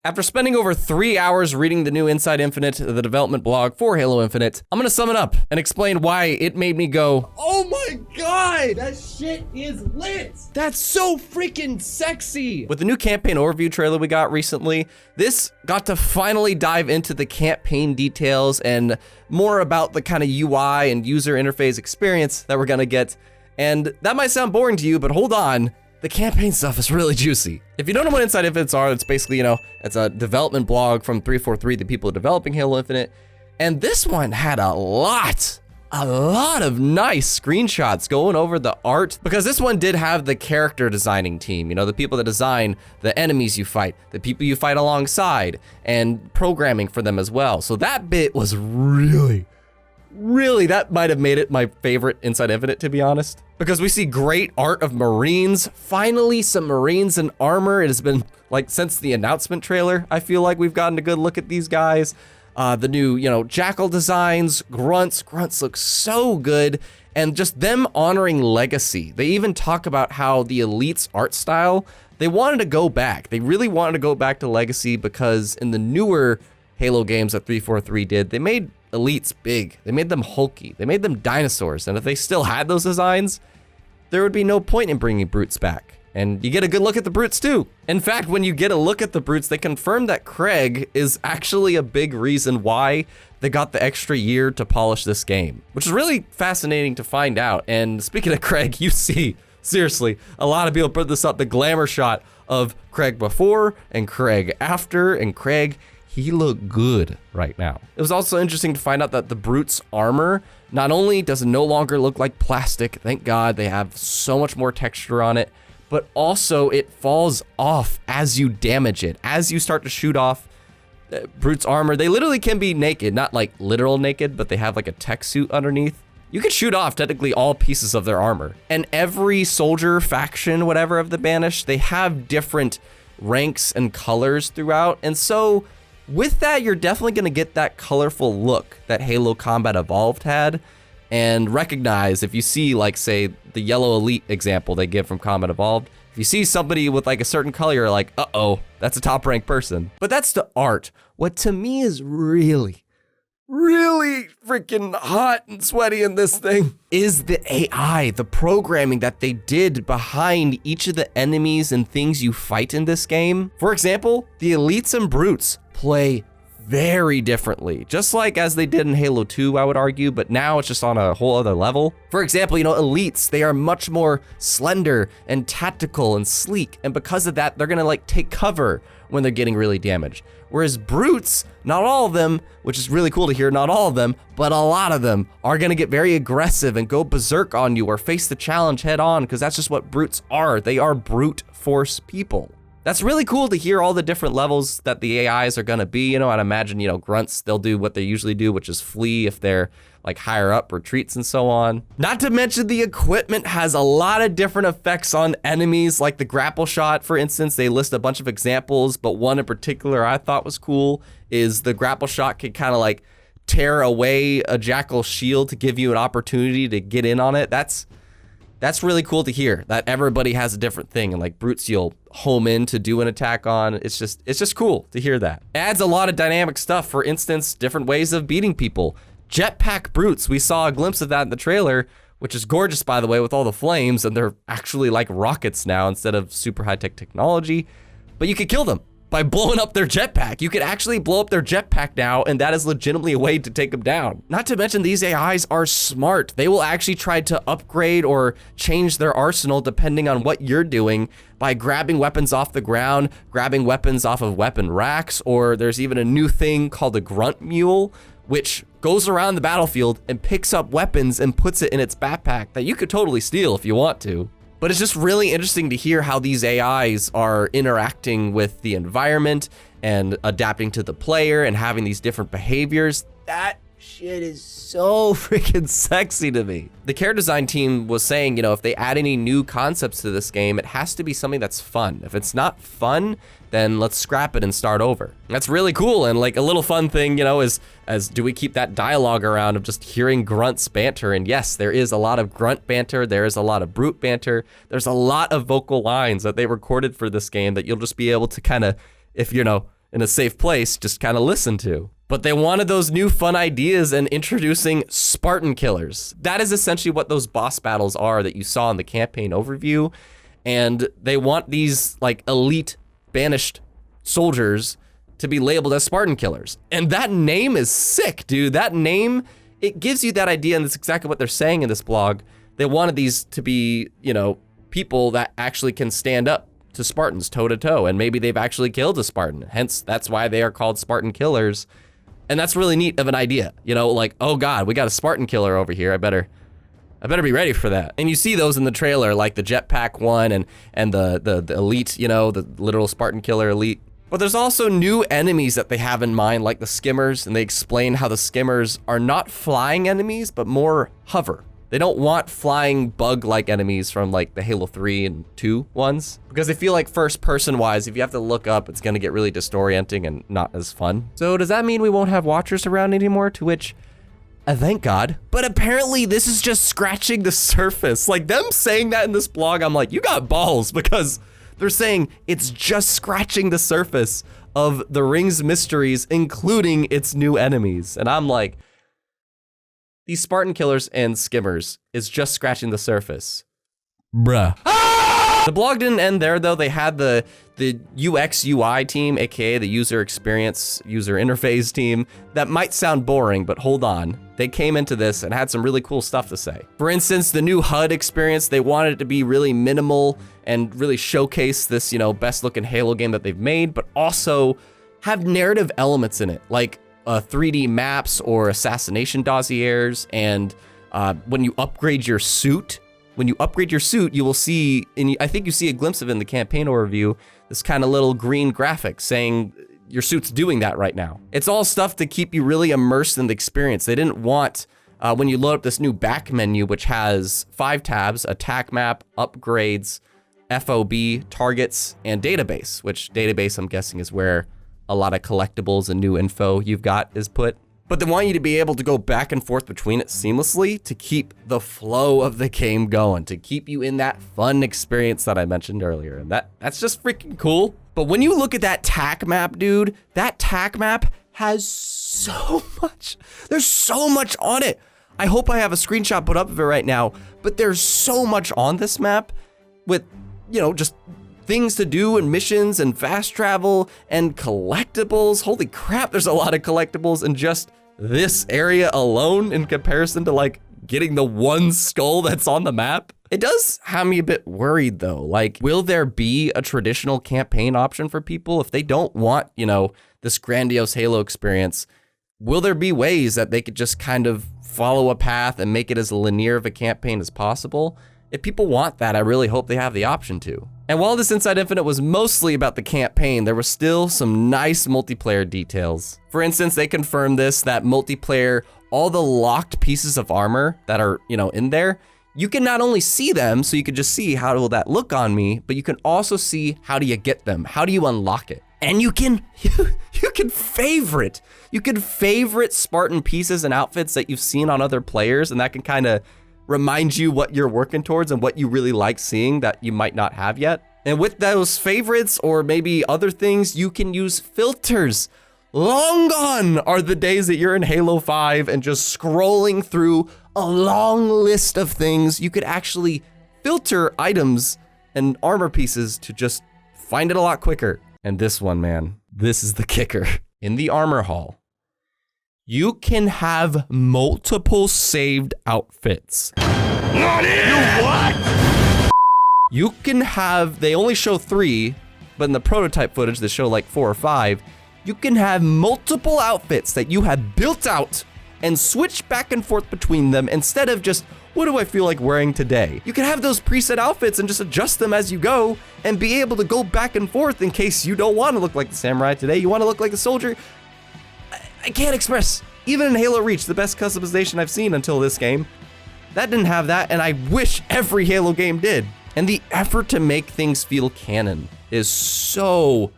After spending over 3 hours reading the new Inside Infinite, the development blog for Halo Infinite, I'm gonna sum it up and explain why it made me go, oh my god, that shit is lit! That's so freaking sexy! With the new campaign overview trailer we got recently, this got to finally dive into the campaign details and more about the kind of UI and user interface experience that we're gonna get. And that might sound boring to you, but hold on. The campaign stuff is really juicy. If you don't know what Inside Infinite are, it's basically, it's a development blog from 343, the people developing Halo Infinite. And this one had a lot of nice screenshots going over the art, because this one did have the character designing team, the people that design the enemies you fight, the people you fight alongside, and programming for them as well. So that bit was really, that might have made it my favorite Inside Infinite, to be honest. Because we see great art of Marines, finally some Marines in armor. It has been since the announcement trailer, I feel like we've gotten a good look at these guys. The new, Jackal designs, Grunts look so good. And just them honoring legacy. They even talk about how the Elite's art style, they wanted to go back. They really wanted to go back to legacy because in the newer Halo games that 343 did, they made Elites big. They made them hulky. They made them dinosaurs. And if they still had those designs, there would be no point in bringing Brutes back. And you get a good look at the Brutes too. In fact, when you get a look at the Brutes, they confirm that Craig is actually a big reason why they got the extra year to polish this game, which is really fascinating to find out. And speaking of Craig, you see, seriously, a lot of people put this up, the glamour shot of Craig before and Craig after, and Craig, he looked good right now. It was also interesting to find out that the Brute's armor not only does it no longer look like plastic, thank God they have so much more texture on it, but also it falls off as you damage it. As you start to shoot off Brute's armor, they literally can be naked, not like literal naked, but they have like a tech suit underneath. You can shoot off technically all pieces of their armor. And every soldier, faction, whatever of the Banished, they have different ranks and colors throughout. And so with that, you're definitely gonna get that colorful look that Halo Combat Evolved had, and recognize if you see, say, the yellow Elite example they give from Combat Evolved, if you see somebody with a certain color, you're like, uh-oh, that's a top ranked person. But that's the art. What to me is really freaking hot and sweaty in this thing is the AI, the programming that they did behind each of the enemies and things you fight in this game. For example, the Elites and Brutes play very differently, just like as they did in Halo 2, I would argue, but now it's just on a whole other level. For example, Elites, they are much more slender and tactical and sleek, and because of that, they're gonna take cover when they're getting really damaged. Whereas Brutes, not all of them, which is really cool to hear, not all of them, but a lot of them are gonna get very aggressive and go berserk on you or face the challenge head on, because that's just what Brutes are. They are brute force people. That's really cool to hear all the different levels that the AIs are gonna be. I'd imagine, Grunts, they'll do what they usually do, which is flee if they're higher up, retreats and so on. Not to mention the equipment has a lot of different effects on enemies, like the grapple shot, for instance. They list a bunch of examples, but one in particular I thought was cool is the grapple shot can kind of tear away a Jackal shield to give you an opportunity to get in on it. That's really cool to hear, that everybody has a different thing, and Brutes you'll home in to do an attack on. It's just cool to hear that. Adds a lot of dynamic stuff, for instance, different ways of beating people. Jetpack Brutes, we saw a glimpse of that in the trailer, which is gorgeous, by the way, with all the flames, and they're actually like rockets now instead of super high-tech technology. But you could kill them by blowing up their jetpack. You could actually blow up their jetpack now, and that is legitimately a way to take them down. Not to mention, these AIs are smart. They will actually try to upgrade or change their arsenal depending on what you're doing by grabbing weapons off the ground, grabbing weapons off of weapon racks, or there's even a new thing called a Grunt Mule, which goes around the battlefield and picks up weapons and puts it in its backpack that you could totally steal if you want to. But it's just really interesting to hear how these AIs are interacting with the environment and adapting to the player and having these different behaviors. That shit is so freaking sexy to me. The character design team was saying, if they add any new concepts to this game, it has to be something that's fun. If it's not fun, then let's scrap it and start over. That's really cool. And a little fun thing, is do we keep that dialogue around of just hearing Grunts banter? And yes, there is a lot of Grunt banter. There is a lot of Brute banter. There's a lot of vocal lines that they recorded for this game that you'll just be able to kind of, if in a safe place, just kind of listen to. But they wanted those new fun ideas and introducing Spartan killers. That is essentially what those boss battles are that you saw in the campaign overview. And they want these like elite banished soldiers to be labeled as Spartan killers. And that name is sick, dude. That name, it gives you that idea, and that's exactly what they're saying in this blog. They wanted these to be, you know, people that actually can stand up to Spartans toe to toe, and maybe they've actually killed a Spartan. Hence, that's why they are called Spartan killers. And that's really neat of an idea. You know, like, oh God, we got a Spartan killer over here. I better be ready for that. And you see those in the trailer, like the jetpack one and the elite, you know, the literal Spartan killer elite. But there's also new enemies that they have in mind, like the skimmers, and they explain how the skimmers are not flying enemies, but more hover. They don't want flying bug-like enemies from like the Halo 3 and 2 ones, because they feel like first-person wise, if you have to look up, it's gonna get really disorienting and not as fun. So does that mean we won't have watchers around anymore? To which, thank God. But apparently this is just scratching the surface. Like them saying that in this blog, I'm like, you got balls, because they're saying it's just scratching the surface of the Ring's mysteries, including its new enemies. And I'm like, these Spartan killers and skimmers is just scratching the surface. Bruh. The blog didn't end there though. They had the UX UI team, aka the user experience, user interface team. That might sound boring, but hold on. They came into this and had some really cool stuff to say. For instance, the new HUD experience, they wanted it to be really minimal and really showcase this, you know, best looking Halo game that they've made, but also have narrative elements in it, like 3D maps or assassination dossiers. And when you upgrade your suit, you will see, and I think you see a glimpse of it in the campaign overview, this kind of little green graphic saying your suit's doing that right now. It's all stuff to keep you really immersed in the experience. They didn't want, when you load up this new back menu, which has 5 tabs, attack map, upgrades, FOB, targets, and database, which database I'm guessing is where a lot of collectibles and new info you've got is put. But they want you to be able to go back and forth between it seamlessly to keep the flow of the game going, to keep you in that fun experience that I mentioned earlier. And that's just freaking cool. But when you look at that tac map, dude, that tac map has so much. There's so much on it. I hope I have a screenshot put up of it right now, but there's so much on this map with, you know, just things to do and missions and fast travel and collectibles. Holy crap, there's a lot of collectibles in just this area alone in comparison to like getting the one skull that's on the map. It does have me a bit worried though. Like, will there be a traditional campaign option for people if they don't want, you know, this grandiose Halo experience? Will there be ways that they could just kind of follow a path and make it as linear of a campaign as possible? If people want that, I really hope they have the option to. And while this Inside Infinite was mostly about the campaign, there were still some nice multiplayer details. For instance, they confirmed that multiplayer, all the locked pieces of armor that are, you know, in there, you can not only see them, so you can just see how will that look on me, but you can also see how do you get them? How do you unlock it? And you can favorite Spartan pieces and outfits that you've seen on other players, and that can kind of remind you what you're working towards and what you really like seeing that you might not have yet. And with those favorites or maybe other things, you can use filters. Long gone are the days that you're in Halo 5 and just scrolling through a long list of things. You could actually filter items and armor pieces to just find it a lot quicker. And this one, man, this is the kicker. In the armor hall, you can have multiple saved outfits. What? You can have, they only show 3, but in the prototype footage, they show like 4 or 5. You can have multiple outfits that you have built out and switch back and forth between them instead of just, what do I feel like wearing today? You can have those preset outfits and just adjust them as you go and be able to go back and forth in case you don't want to look like the samurai today. You want to look like the soldier. I can't express, even in Halo Reach, the best customization I've seen until this game, that didn't have that, and I wish every Halo game did. And the effort to make things feel canon is so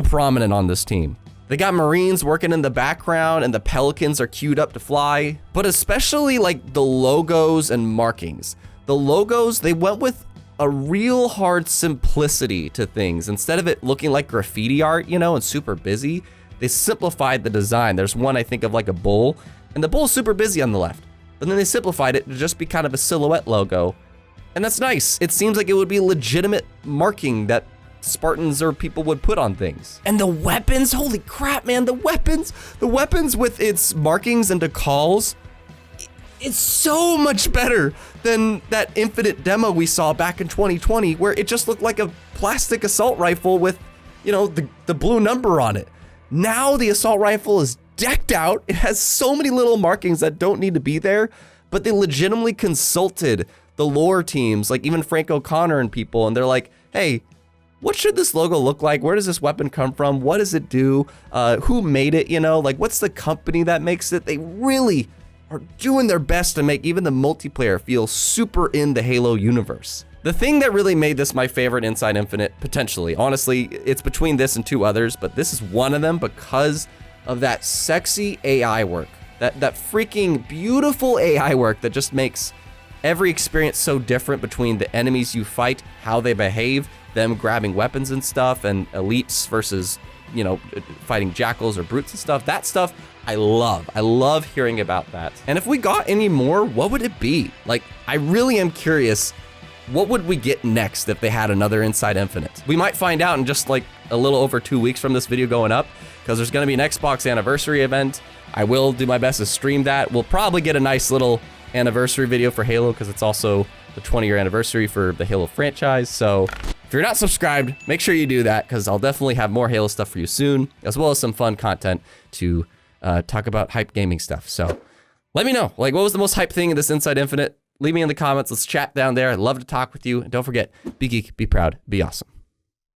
prominent on this team. They got Marines working in the background and the Pelicans are queued up to fly, but especially like the logos and markings. The logos, they went with a real hard simplicity to things. Instead of it looking like graffiti art, you know, and super busy, they simplified the design. There's one I think of like a bull, and the bull's super busy on the left. But then they simplified it to just be kind of a silhouette logo. And that's nice. It seems like it would be legitimate marking that Spartans or people would put on things. And the weapons, holy crap, man, the weapons with its markings and decals, it's so much better than that Infinite demo we saw back in 2020, where it just looked like a plastic assault rifle with, you know, the blue number on it. Now the assault rifle is decked out. It has so many little markings that don't need to be there, but they legitimately consulted the lore teams, like even Frank O'Connor and people, and they're like, hey, what should this logo look like? Where does this weapon come from? What does it do? Who made it? You know, like what's the company that makes it? They really are doing their best to make even the multiplayer feel super in the Halo universe. The thing that really made this my favorite Inside Infinite, potentially, honestly, it's between this and two others, but this is one of them because of that sexy AI work. That freaking beautiful AI work that just makes every experience so different between the enemies you fight, how they behave, them grabbing weapons and stuff, and elites versus, you know, fighting jackals or brutes and stuff. That stuff I love. I love hearing about that. And if we got any more, what would it be? Like, I really am curious, what would we get next if they had another Inside Infinite? We might find out in just like a little over 2 weeks from this video going up, because there's gonna be an Xbox anniversary event. I will do my best to stream that. We'll probably get a nice little anniversary video for Halo because it's also the 20-year anniversary for the Halo franchise. So if you're not subscribed, make sure you do that because I'll definitely have more Halo stuff for you soon, as well as some fun content to talk about hype gaming stuff. So let me know, like, what was the most hype thing in this Inside Infinite? Leave me in the comments. Let's chat down there. I'd love to talk with you. And don't forget, be geek, be proud, be awesome.